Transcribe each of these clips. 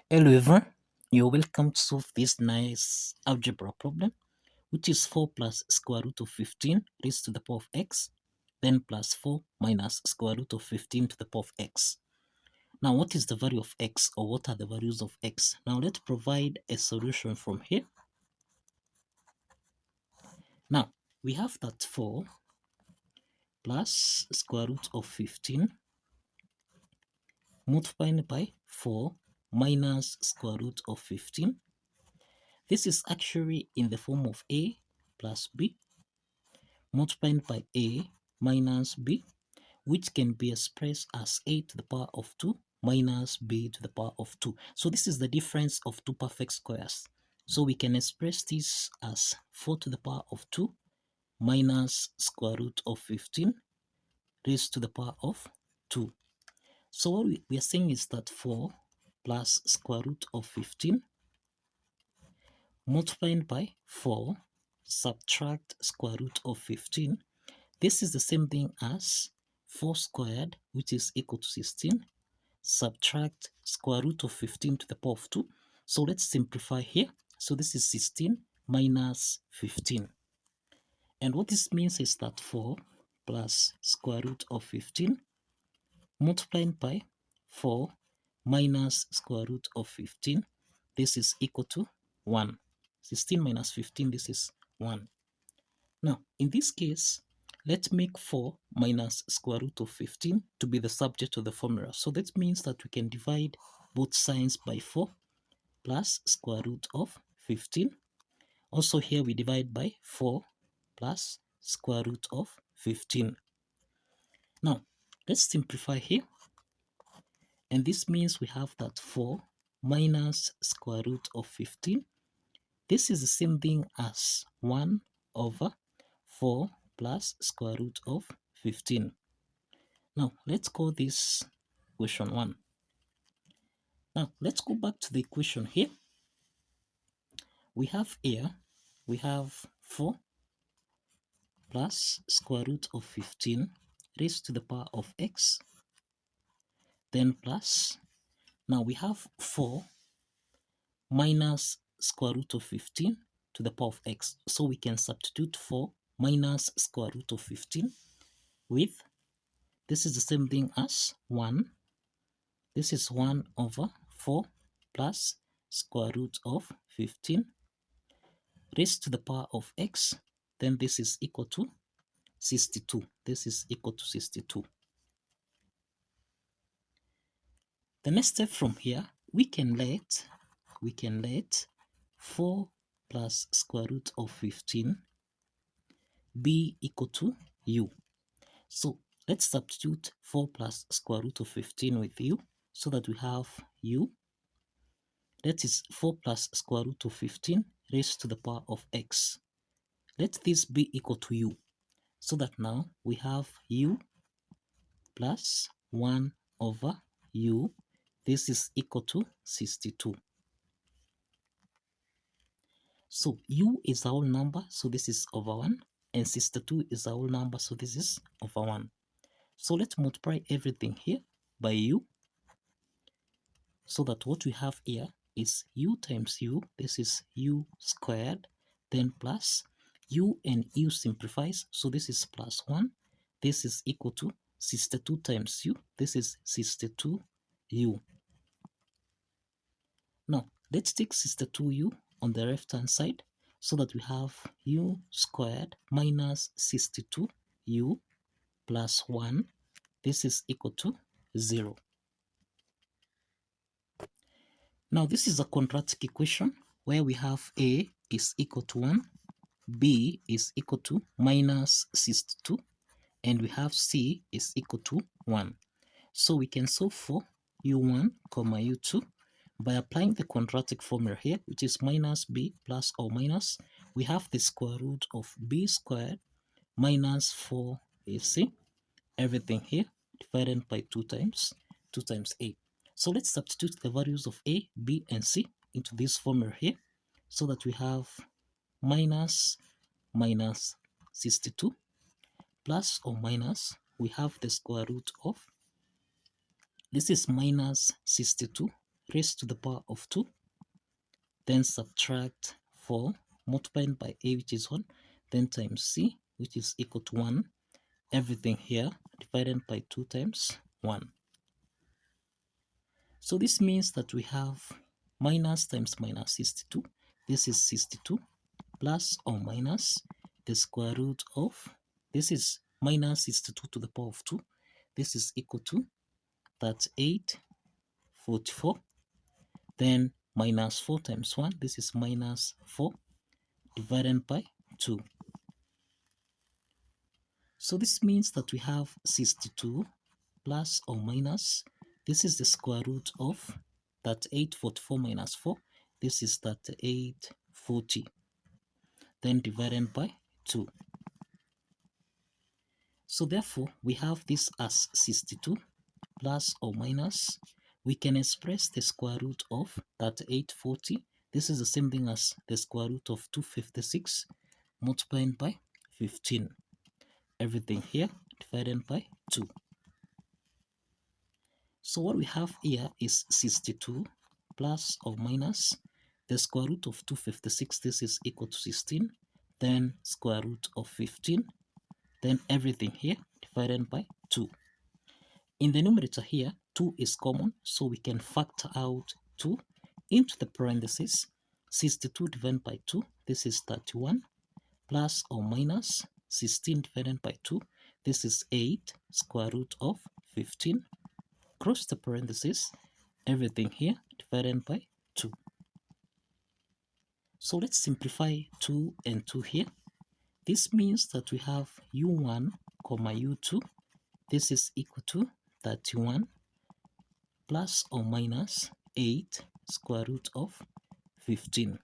Hello everyone, you're welcome to solve this nice algebra problem, which is 4 plus square root of 15 raised to the power of x, then plus 4 minus square root of 15 to the power of x. Now what is the value of x, or what are the values of x? Now let's provide a solution from here. Now we have that 4 plus square root of 15 multiplied by 4 minus square root of 15. This is actually in the form of a plus b multiplied by a minus b, which can be expressed as a to the power of 2 minus b to the power of 2. So this is the difference of two perfect squares. So we can express this as 4 to the power of 2 minus square root of 15 raised to the power of 2. So what we are saying is that 4 plus square root of 15 multiplied by 4 subtract square root of 15. This is the same thing as 4 squared, which is equal to 16, subtract square root of 15 to the power of 2. So let's simplify here. So this is 16 minus 15. And what this means is that 4 plus square root of 15 multiplied by 4 minus square root of 15. This is equal to 1. 16 minus 15, this is 1. Now, in this case, let's make 4 minus square root of 15 to be the subject of the formula. So that means that we can divide both signs by 4 plus square root of 15. Also here we divide by 4 plus square root of 15. Now, let's simplify here. And this means we have that 4 minus square root of 15. This is the same thing as 1 over 4 plus square root of 15. Now, let's call this equation 1. Now, let's go back to the equation here. We have here, we have 4 plus square root of 15 raised to the power of x, then plus, now we have 4 minus square root of 15 to the power of x. So we can substitute 4 minus square root of 15 with, this is the same thing as 1. This is 1 over 4 plus square root of 15 raised to the power of x. Then this is equal to 62. This is equal to 62. The next step from here, we can let 4 plus square root of 15 be equal to u. So let's substitute 4 plus square root of 15 with u, so that we have u. That is 4 plus square root of 15 raised to the power of x. Let this be equal to u, so that now we have u plus 1 over u. This is equal to 62. So u is our whole number, so this is over 1, and 62 is our whole number, so this is over 1. So let's multiply everything here by u, so that what we have here is u times u, this is u squared, then plus u and u simplifies, so this is plus 1, this is equal to 62 times u, this is 62u. Now, let's take 62u on the left hand side, so that we have u squared minus 62u plus 1. This is equal to 0. Now, this is a quadratic equation where we have a is equal to 1, b is equal to minus 62, and we have c is equal to 1. So we can solve for u1, u2 by applying the quadratic formula here, which is minus b plus or minus. We have the square root of b squared minus 4ac, everything here divided by 2 times a. So let's substitute the values of a, b, and c into this formula here, so that we have minus 62 plus or minus, we have the square root of, this is minus 62 raised to the power of 2, then subtract 4 multiplied by a, which is 1, then times c, which is equal to 1, everything here divided by 2 times 1. So this means that we have minus times minus 62. This is 62 plus or minus the square root of, this is minus 62 to the power of 2. This is equal to, that's 844. Then minus 4 times 1, this is minus 4 divided by 2. So this means that we have 62 plus or minus, this is the square root of that 844 minus 4, this is that 840, then divided by 2. So therefore, we have this as 62 plus or minus, we can express the square root of that 840. This is the same thing as the square root of 256 multiplied by 15. Everything here divided by 2. So what we have here is 62 plus or minus the square root of 256. This is equal to 16. Then square root of 15. Then everything here divided by 2. In the numerator here, 2 is common, so we can factor out 2 into the parentheses. 62 divided by 2, this is 31, plus or minus 16 divided by 2, this is 8 square root of 15. Cross the parentheses, everything here divided by 2. So let's simplify 2 and 2 here. This means that we have u1 comma u2. This is equal to 31 plus or minus 8 square root of 15.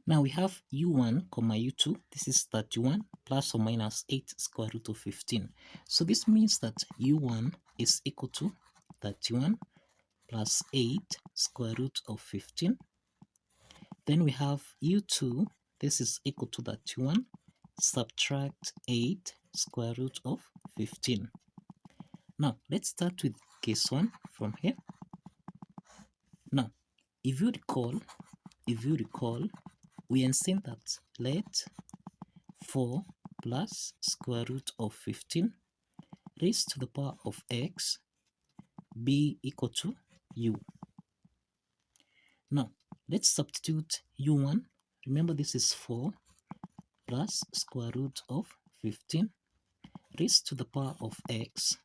Now we have u1 comma u2. This is 31 plus or minus 8 square root of 15. So this means that u1 is equal to 31 plus 8 square root of 15. Then we have u2. This is equal to 31 subtract 8 square root of 15. Now let's start with case 1 from here. Now if you recall, we have seen that let 4 plus square root of 15 raised to the power of x be equal to u. Now let's substitute u1. Remember, this is 4 plus square root of 15 raised to the power of x.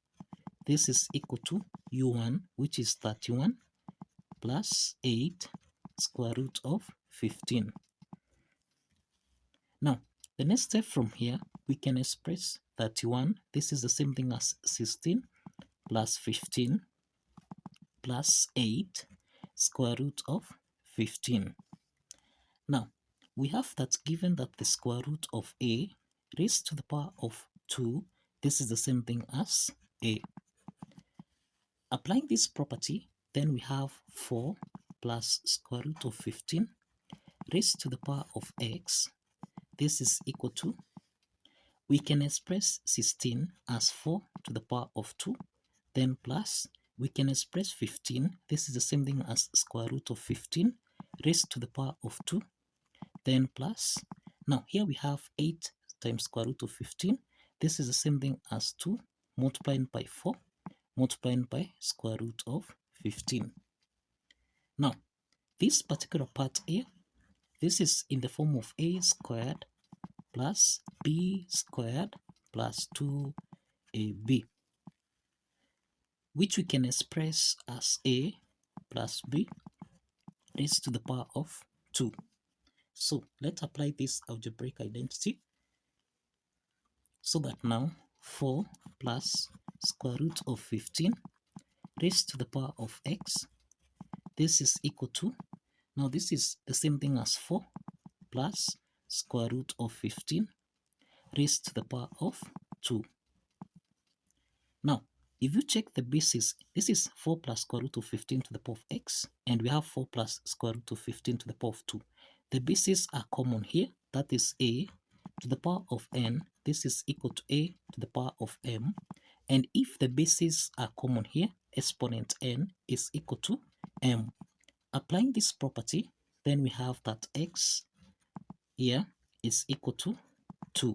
This is equal to u1, which is 31 plus 8 square root of 15. Now the next step from here, we can express 31. This is the same thing as 16 plus 15 plus 8 square root of 15. Now we have that given that the square root of a raised to the power of 2, this is the same thing as a. Applying this property, then we have 4 plus square root of 15 raised to the power of x. This is equal to, we can express 16 as 4 to the power of 2, then plus, we can express 15. This is the same thing as square root of 15 raised to the power of 2, then plus. Now here we have 8 times square root of 15. This is the same thing as 2 multiplied by 4 multiplied by square root of 15. Now this particular part here, this is in the form of a squared plus b squared plus 2ab, which we can express as a plus b raised to the power of 2. So let's apply this algebraic identity, so that now 4 plus square root of 15 raised to the power of x, this is equal to, now this is the same thing as 4 plus square root of 15 raised to the power of 2. Now if you check the basis, this is 4 plus square root of 15 to the power of x, and we have 4 plus square root of 15 to the power of 2. The bases are common here, that is a to the power of n, this is equal to a to the power of m, and if the bases are common here, exponent n is equal to m. Applying this property, then we have that x here is equal to 2.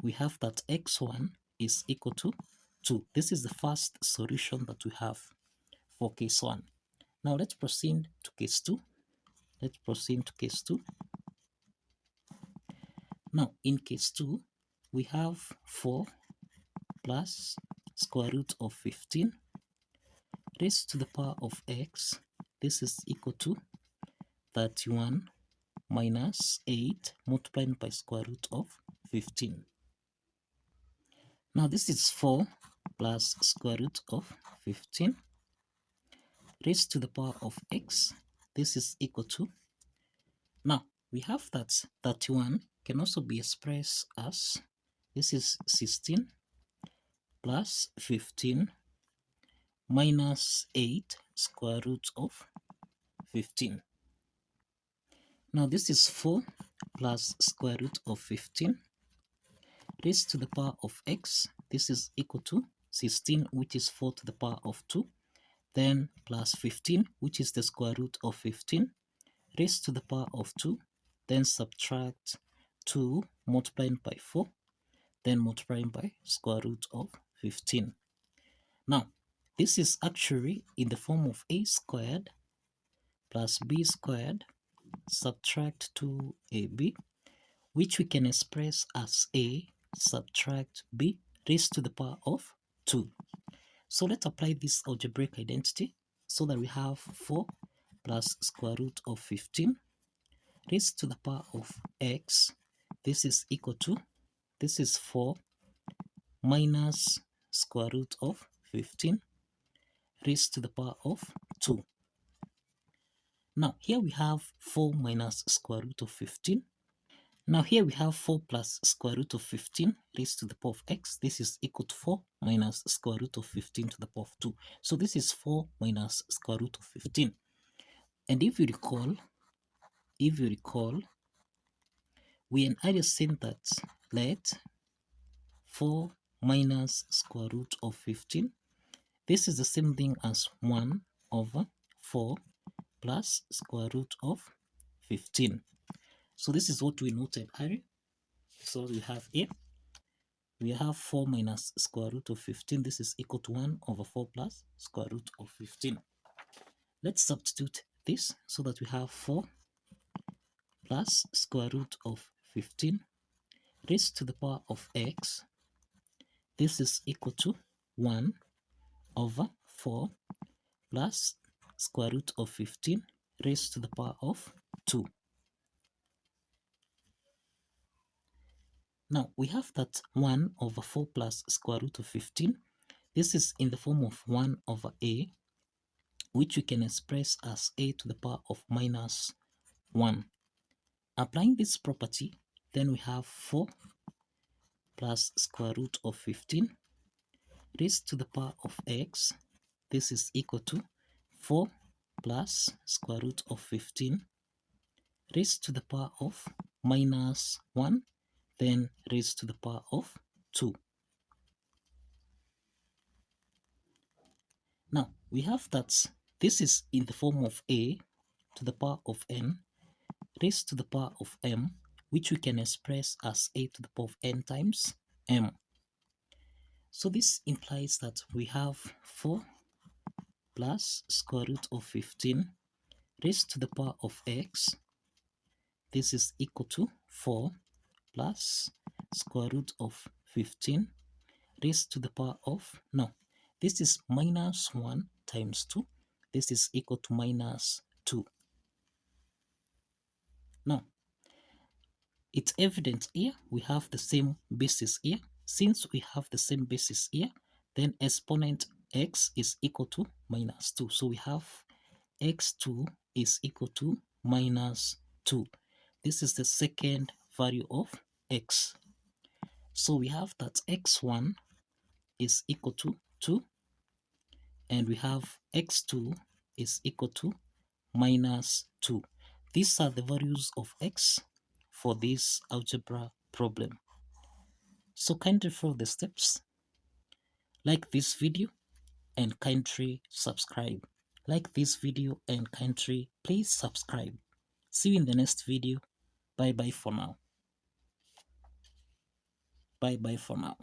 We have that x1 is equal to 2. This is the first solution that we have for case 1. Now let's proceed to case 2. Let's proceed to case 2. Now in case 2, we have 4 plus square root of 15 raised to the power of x. This is equal to 31 minus 8 multiplied by square root of 15. Now this is 4 plus square root of 15 raised to the power of x. This is equal to, now we have that 31 can also be expressed as, this is 16 plus 15 minus 8 square root of 15. Now this is 4 plus square root of 15 raised to the power of x. This is equal to 16, which is 4 to the power of 2, then plus 15, which is the square root of 15, raised to the power of 2, then subtract 2 multiplied by 4, then multiplied by square root of 15. Now, this is actually in the form of a squared plus b squared subtract 2ab, which we can express as a subtract b raised to the power of 2. So let's apply this algebraic identity so that we have 4 plus square root of 15 raised to the power of x. This is equal to, this is 4 minus square root of 15 raised to the power of 2. Now here we have 4 minus square root of 15. Now here we have 4 plus square root of 15 raised to the power of x. This is equal to 4 minus square root of 15 to the power of 2. So this is 4 minus square root of 15. And if you recall, we had earlier seen that let 4 minus square root of 15, this is the same thing as 1 over 4 plus square root of 15. So this is what we noted earlier. So we have here, we have 4 minus square root of 15. This is equal to 1 over 4 plus square root of 15. Let's substitute this so that we have 4 plus square root of 15 raised to the power of x. This is equal to 1 over 4 plus square root of 15 raised to the power of 2. Now we have that 1 over 4 plus square root of 15. This is in the form of 1 over a, which we can express as a to the power of minus 1. Applying this property, then we have 4 plus square root of 15 raised to the power of x. This is equal to 4 plus square root of 15 raised to the power of minus 1, then raised to the power of 2. Now we have that this is in the form of a to the power of n raised to the power of m, which we can express as a to the power of n times m. So this implies that we have 4 plus square root of 15 raised to the power of x. This is equal to 4 plus square root of 15 raised to the power of, no, this is minus 1 times 2. This is equal to minus 2. Now, it's evident here we have the same basis here. Since we have the same basis here, then exponent x is equal to minus 2. So we have x2 is equal to minus 2. This is the second value of x. So we have that x1 is equal to 2, and we have x2 is equal to minus 2. These are the values of x for this algebra problem. So kindly follow the steps, like this video, and kindly subscribe. Like this video and kindly please subscribe. See you in the next video. Bye bye for now. Bye bye for now.